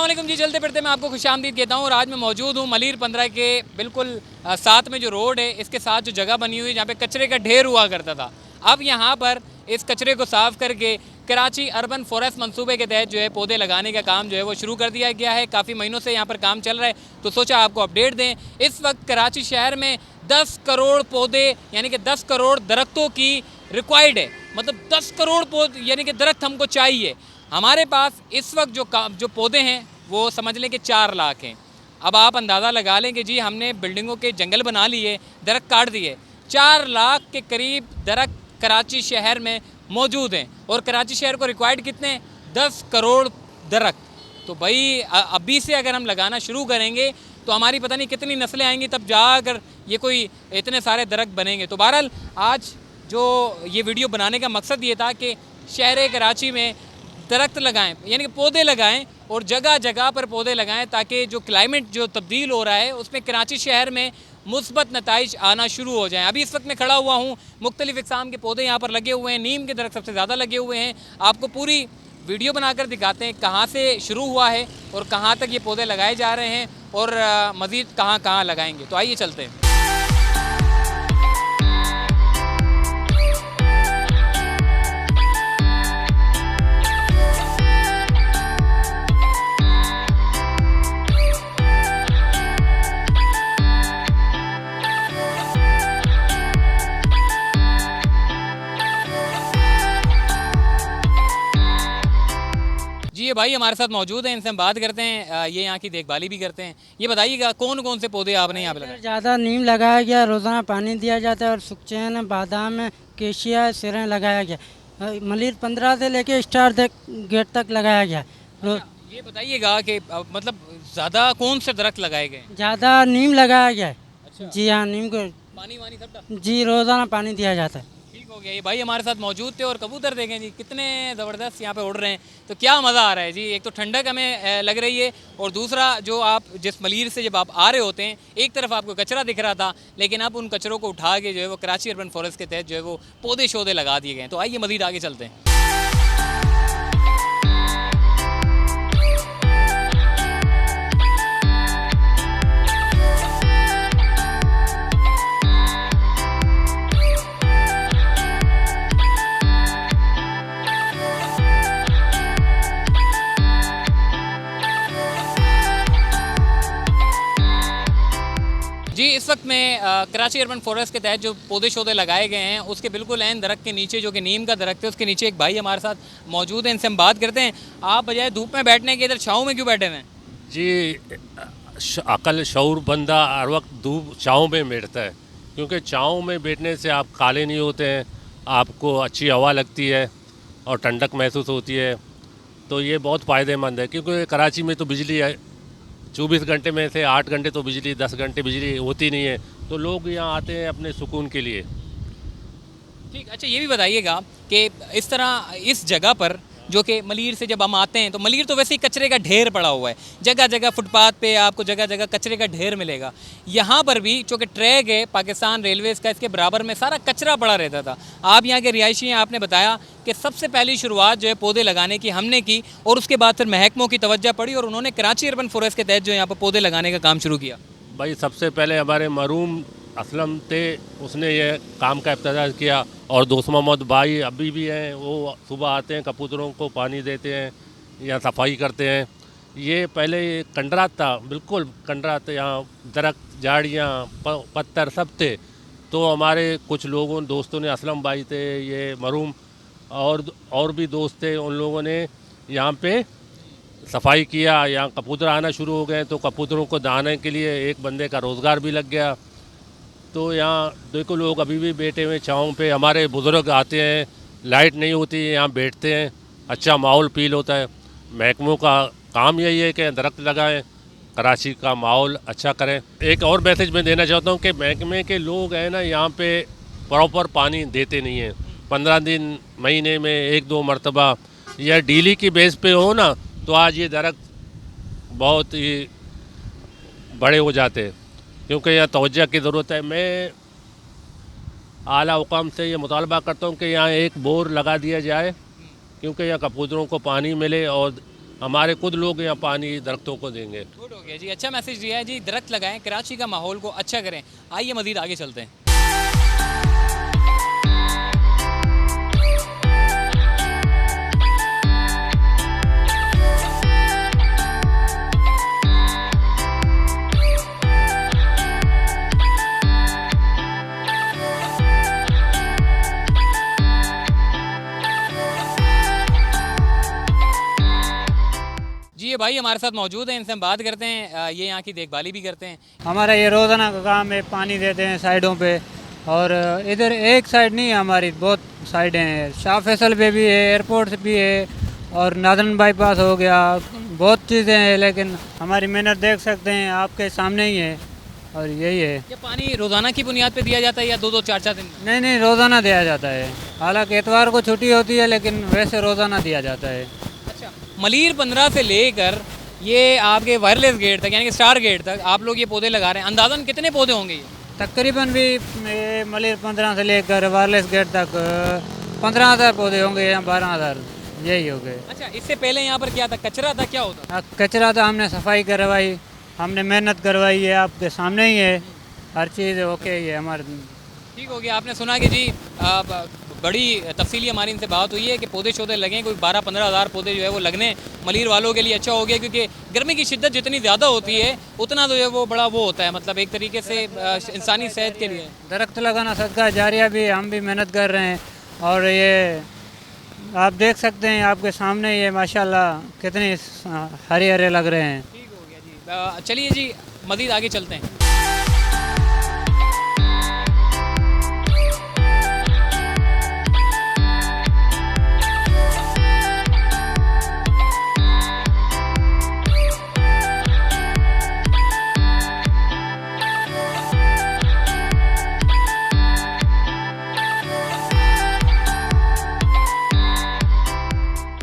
वालेकुम जी। चलते फिरते मैं आपको खुशामदीद कहता हूँ और आज मैं मौजूद हूँ मलिर 15 के बिल्कुल साथ में जो रोड है इसके साथ जो जगह बनी हुई है जहाँ पे कचरे का ढेर हुआ करता था। अब यहाँ पर इस कचरे को साफ़ करके कराची अर्बन फॉरेस्ट मंसूबे के तहत जो है पौधे लगाने का काम जो है वो शुरू कर दिया गया है। काफ़ी महीनों से यहाँ पर काम चल रहा है तो सोचा आपको अपडेट दें। इस वक्त कराची शहर में 10 करोड़ पौधे यानी कि 10 करोड़ दरख्तों की रिक्वायर्ड है। मतलब 10 करोड़ पौधे यानी कि दरख्त हमको चाहिए। हमारे पास इस वक्त जो पौधे हैं वो समझ लें कि 4 लाख हैं। अब आप अंदाज़ा लगा लें कि जी हमने बिल्डिंगों के जंगल बना लिए, दरख्त काट दिए। 4 लाख के करीब दरख्त कराची शहर में मौजूद हैं और कराची शहर को रिक्वायर्ड कितने, 10 करोड़ दरख्त। तो भाई अभी से अगर हम लगाना शुरू करेंगे तो हमारी पता नहीं कितनी नस्लें आएंगी, तब जाकर ये कोई इतने सारे दरख्त बनेंगे। तो बहरहाल आज जो ये वीडियो बनाने का मकसद ये था कि शहर कराची में दरख्त लगाएं यानी कि पौधे लगाएं और जगह जगह पर पौधे लगाएं ताकि जो क्लाइमेट जो तब्दील हो रहा है उसमें कराची शहर में मुस्बत नताइज आना शुरू हो जाएं। अभी इस वक्त मैं खड़ा हुआ हूँ, मुख्तलिफ इक़साम के पौधे यहाँ पर लगे हुए हैं। नीम के दरख्त सबसे ज़्यादा लगे हुए हैं। आपको पूरी वीडियो बनाकर दिखाते हैं कहाँ से शुरू हुआ है और कहाँ तक ये पौधे लगाए जा रहे हैं और मज़ीद कहाँ कहाँ लगाएंगे। तो आइए चलते हैं। जी ये भाई हमारे साथ मौजूद हैं, इनसे हम बात करते हैं। ये यहाँ की देखभाली भी करते हैं। ये बताइएगा कौन कौन से पौधे आपने यहाँ पे लगाए? ज़्यादा नीम लगाया गया, रोज़ाना पानी दिया जाता है और सुखचैन, बादाम, केशिया, सिरें लगाया गया। मलिर 15 से लेके स्टार तक गेट तक लगाया गया। ये बताइएगा कि मतलब ज़्यादा कौन से दरख्त लगाए गए? ज़्यादा नीम लगाया गया है। अच्छा। जी हाँ, नीम को पानी वानी सब जी रोज़ाना पानी दिया जाता है। ठीक हो गया। ये भाई हमारे साथ मौजूद थे और कबूतर देखें जी कितने ज़बरदस्त यहाँ पे उड़ रहे हैं। तो क्या मज़ा आ रहा है जी। एक तो ठंडक हमें लग रही है और दूसरा जो आप जिस मलिर से जब आप आ रहे होते हैं एक तरफ आपको कचरा दिख रहा था लेकिन अब उन कचरों को उठा के जो है वो कराची अर्बन फॉरेस्ट के तहत जो है वो पौधे शौधे लगा दिए गए हैं। तो आइए मज़ीद आगे चलते हैं। जी इस वक्त मैं कराची अर्बन फॉरेस्ट के तहत जो पौधे शौधे लगाए गए हैं उसके बिल्कुल ऐन दरख्त के नीचे जो कि नीम का दरख्त है उसके नीचे एक भाई हमारे साथ मौजूद हैं, इनसे हम बात करते हैं। आप बजाय धूप में बैठने के इधर छाँव में क्यों बैठे हुए हैं? जी अकल शऊर बंदा हर वक्त धूप छाँव में बैठता है क्योंकि छाँव में बैठने से आप काले नहीं होते हैं, आपको अच्छी हवा लगती है और ठंडक महसूस होती है। तो ये बहुत फ़ायदेमंद है क्योंकि कराची में तो बिजली है 24 घंटे में से 8 घंटे तो बिजली, 10 घंटे बिजली होती नहीं है, तो लोग यहाँ आते हैं अपने सुकून के लिए। ठीक। अच्छा ये भी बताइएगा कि इस तरह इस जगह पर जो कि मलिर से जब हम आते हैं तो मलिर तो वैसे ही कचरे का ढेर पड़ा हुआ है, जगह जगह फुटपाथ पे आपको जगह जगह कचरे का ढेर मिलेगा। यहाँ पर भी जो कि ट्रैक है पाकिस्तान रेलवेज़ का, इसके बराबर में सारा कचरा पड़ा रहता था। आप यहाँ के रिहायशी हैं, आपने बताया कि सबसे पहली शुरुआत जो है पौधे लगाने की हमने की और उसके बाद फिर महकमों की तवज्जो पड़ी और उन्होंने कराची अर्बन फॉरेस्ट के तहत जो यहाँ पर पौधे लगाने का काम शुरू किया। भाई सबसे पहले हमारे मरूम असलम थे, उसने ये काम का इब्तिदा किया और दोस्त मोहम्मद भाई अभी भी हैं, वो सुबह आते हैं, कबूतरों को पानी देते हैं या सफाई करते हैं। ये पहले कंडरात था, बिल्कुल कंडरात, यहाँ दरख्त, झाड़ियाँ, पत्थर सब थे। तो हमारे कुछ लोगों दोस्तों ने, असलम भाई थे, ये मरूम और भी दोस्त थे, उन लोगों ने यहाँ पे सफाई किया। यहाँ कबूतर आना शुरू हो गए तो कबूतरों को दाने के लिए एक बंदे का रोज़गार भी लग गया। तो यहाँ देखो लोग अभी भी बैठे हुए छाँव पे, हमारे बुज़ुर्ग आते हैं, लाइट नहीं होती है, यहाँ बैठते हैं, अच्छा माहौल फील होता है। महकमों का काम यही है कि दरख्त लगाएं, कराची का माहौल अच्छा करें। एक और मैसेज मैं देना चाहता हूँ कि महकमे के लोग हैं ना यहाँ पे प्रॉपर पानी देते नहीं हैं। 15 दिन महीने में 1-2 मरतबा या डेली की बेस पे हो ना तो आज ये दरख्त बहुत ही बड़े हो जाते हैं क्योंकि यहाँ तवज्जो की ज़रूरत है। मैं आला हुकाम से ये मुतालबा करता हूँ कि यहाँ एक बोर लगा दिया जाए क्योंकि यहाँ कबूतरों को पानी मिले और हमारे खुद लोग यहाँ पानी दरख्तों को देंगे। गुड हो गया जी, अच्छा मैसेज दिया है जी, दरख्त लगाएं, कराची का माहौल को अच्छा करें। आइए मज़ीद आगे चलते हैं। जी ये भाई हमारे साथ मौजूद हैं, इनसे हम बात करते हैं। ये यहाँ की देखभाली भी करते हैं। हमारा ये रोज़ाना का काम है, पानी देते हैं साइडों पे। और इधर एक साइड नहीं है हमारी, बहुत साइडें हैं। शाह फैसल पे भी है, एयरपोर्ट भी है, और नादन बाईपास हो गया, बहुत चीज़ें हैं। लेकिन हमारी मेहनत देख सकते हैं, आपके सामने ही है। और यही है। ये पानी रोज़ाना की बुनियाद पे दिया जाता है या 2-2 4-4 दिन? नहीं नहीं, रोज़ाना दिया जाता है। हालांकि एतवार को छुट्टी होती है, लेकिन वैसे रोज़ाना दिया जाता है। अच्छा, मलीर 15 से लेकर ये आपके वायरलेस गेट तक यानी कि स्टार गेट तक आप लोग ये पौधे लगा रहे हैं, अंदाज़न कितने पौधे होंगे ये? तकरीबन भी ये मलिर 15 से लेकर वायरलेस गेट तक 15,000 पौधे होंगे या 12,000, यही हो गए। अच्छा, इससे पहले यहाँ पर क्या था, कचरा था, क्या होता? कचरा था, हमने सफाई करवाई, हमने मेहनत करवाई है, आपके सामने ही है, हर चीज़ ओके ही है हमारे। ठीक हो गया। आपने सुना कि जी बड़ी तफसीली हमारी इनसे बात हुई है कि पौधे शौधे लगें, कोई 12-15 हज़ार पौधे जो है वो लगने मलीर वालों के लिए अच्छा हो गया, क्योंकि गर्मी की शिद्दत जितनी ज़्यादा होती है उतना जो है वो बड़ा वो होता है, मतलब एक तरीके से इंसानी सेहत के लिए। दरख्त लगाना सदका जारिया भी, हम भी मेहनत कर रहे हैं। और ये आप देख सकते हैं, आपके सामने ये माशाल्लाह कितने हरे हरे लग रहे हैं। ठीक हो गया जी। चलिए जी मज़ीद आगे चलते हैं।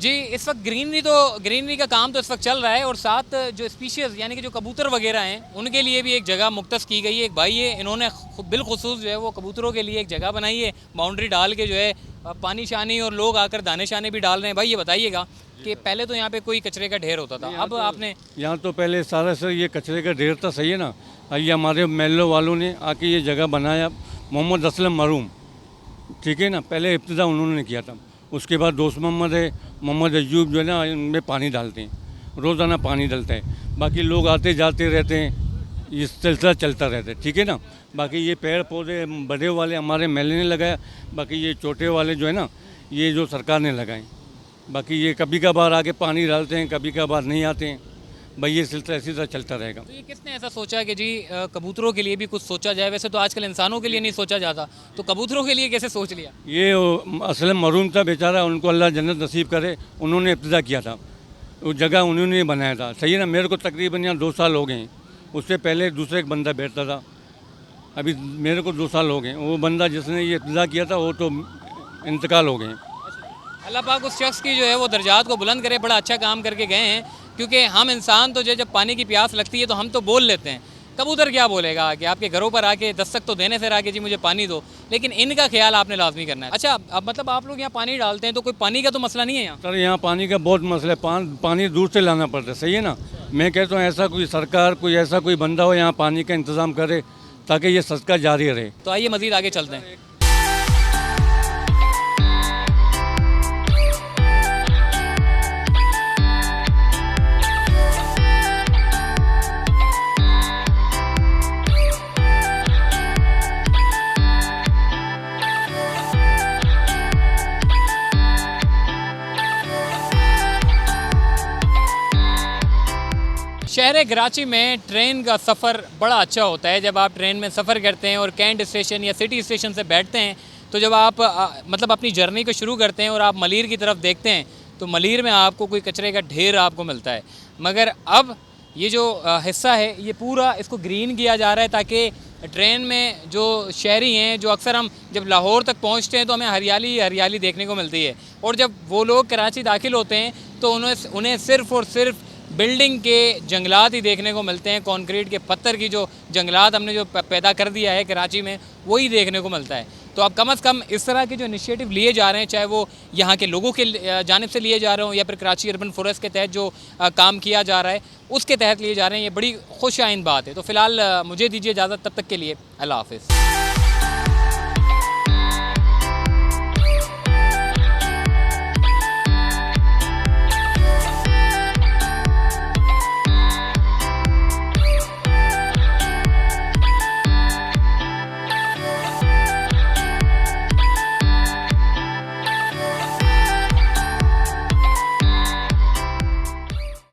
जी इस वक्त ग्रीनरी का काम तो इस वक्त चल रहा है, और साथ जो स्पीशीज़ यानी कि जो कबूतर वगैरह हैं उनके लिए भी एक जगह मुख्तस की गई है। एक भाई है, इन्होंने बिलखुसूस जो है वो कबूतरों के लिए एक जगह बनाई है, बाउंड्री डाल के जो है पानी शानी और लोग आकर दाने शाने भी डाल रहे हैं। भाई ये बताइएगा कि पहले तो यहाँ पे कोई कचरे का ढेर होता था, अब आपने यहाँ तो पहले सारा सर ये कचरे का ढेर था, सही है ना। ये हमारे महल्लों वालों ने आके ये जगह बनाया, मोहम्मद असलम मरूम, ठीक है ना, पहले इब्तिदा उन्होंने किया था। उसके बाद दोस्त मोहम्मद है, मोहम्मद अयूब जो है ना, इनमें पानी डालते हैं, रोज़ाना पानी डलता है। बाकी लोग आते जाते रहते हैं, ये सिलसिला चलता रहता है, ठीक है ना। बाकी ये पेड़ पौधे बड़े वाले हमारे महल्ले ने लगाया, बाकी ये छोटे वाले जो है ना, ये जो सरकार ने लगाए। बाकी ये कभी कभार आके पानी डालते हैं, कभी कभार नहीं आते हैं। भाई ये सिलसिला इसी तरह चलता रहेगा। तो ये किसने ऐसा सोचा कि जी कबूतरों के लिए भी कुछ सोचा जाए? वैसे तो आजकल इंसानों के लिए नहीं सोचा जाता, तो कबूतरों के लिए कैसे सोच लिया? ये असलम मरूम था बेचारा, उनको अल्लाह जन्नत नसीब करे, उन्होंने इब्तिदा किया था, वो जगह उन्होंने बनाया था, सही है ना। मेरे को तकरीबन यहाँ 2 साल हो गए हैं, उससे पहले दूसरा एक बंदा बैठता था, अभी मेरे को 2 साल हो गए। वो बंदा जिसने ये इब्तिदा किया था वो तो इंतकाल हो गए। अल्लाह पाक उस शख्स की जो है वो दर्जात को बुलंद करे, बड़ा अच्छा काम करके गए हैं। क्योंकि हम इंसान तो जब पानी की प्यास लगती है तो हम तो बोल लेते हैं, कबूतर क्या बोलेगा कि आपके घरों पर आके दस्तक तो देने से आके जी मुझे पानी दो, लेकिन इनका ख्याल आपने लाजमी करना है। अच्छा, अब मतलब आप लोग यहाँ पानी डालते हैं तो कोई पानी का तो मसला नहीं है यहाँ? सर यहाँ पानी का बहुत मसला है, पानी दूर से लाना पड़ता है, सही है ना। मैं कहता हूँ ऐसा कोई सरकार, कोई ऐसा कोई बंदा हो यहाँ पानी का इंतज़ाम करे ताकि ये सदका जारी रहे। तो आइए मज़ीद आगे चलते हैं। शहर कराची में ट्रेन का सफ़र बड़ा अच्छा होता है। जब आप ट्रेन में सफ़र करते हैं और कैंट स्टेशन या सिटी स्टेशन से बैठते हैं, तो जब आप मतलब अपनी जर्नी को शुरू करते हैं और आप मलीर की तरफ देखते हैं तो मलीर में आपको कोई कचरे का ढेर आपको मिलता है। मगर अब ये जो हिस्सा है ये पूरा इसको ग्रीन किया जा रहा है, ताकि ट्रेन में जो शहरी हैं, जो अक्सर हम जब लाहौर तक पहुँचते हैं तो हमें हरियाली हरियाली देखने को मिलती है, और जब वो लोग कराची दाखिल होते हैं तो उन्हें सिर्फ़ और सिर्फ बिल्डिंग के जंगलात ही देखने को मिलते हैं। कंक्रीट के पत्थर की जो जंगलात हमने जो पैदा कर दिया है कराची में, वही देखने को मिलता है। तो अब कम से कम इस तरह के जो इनिशिएटिव लिए जा रहे हैं, चाहे वो यहाँ के लोगों के जानिब से लिए जा रहे हों या फिर कराची अर्बन फॉरेस्ट के तहत जो काम किया जा रहा है उसके तहत लिए जा रहे हैं, ये बड़ी खुश आइंद बात है। तो फ़िलहाल मुझे दीजिए इजाज़त, तब तक के लिए अल्लाह हाफ़िज़।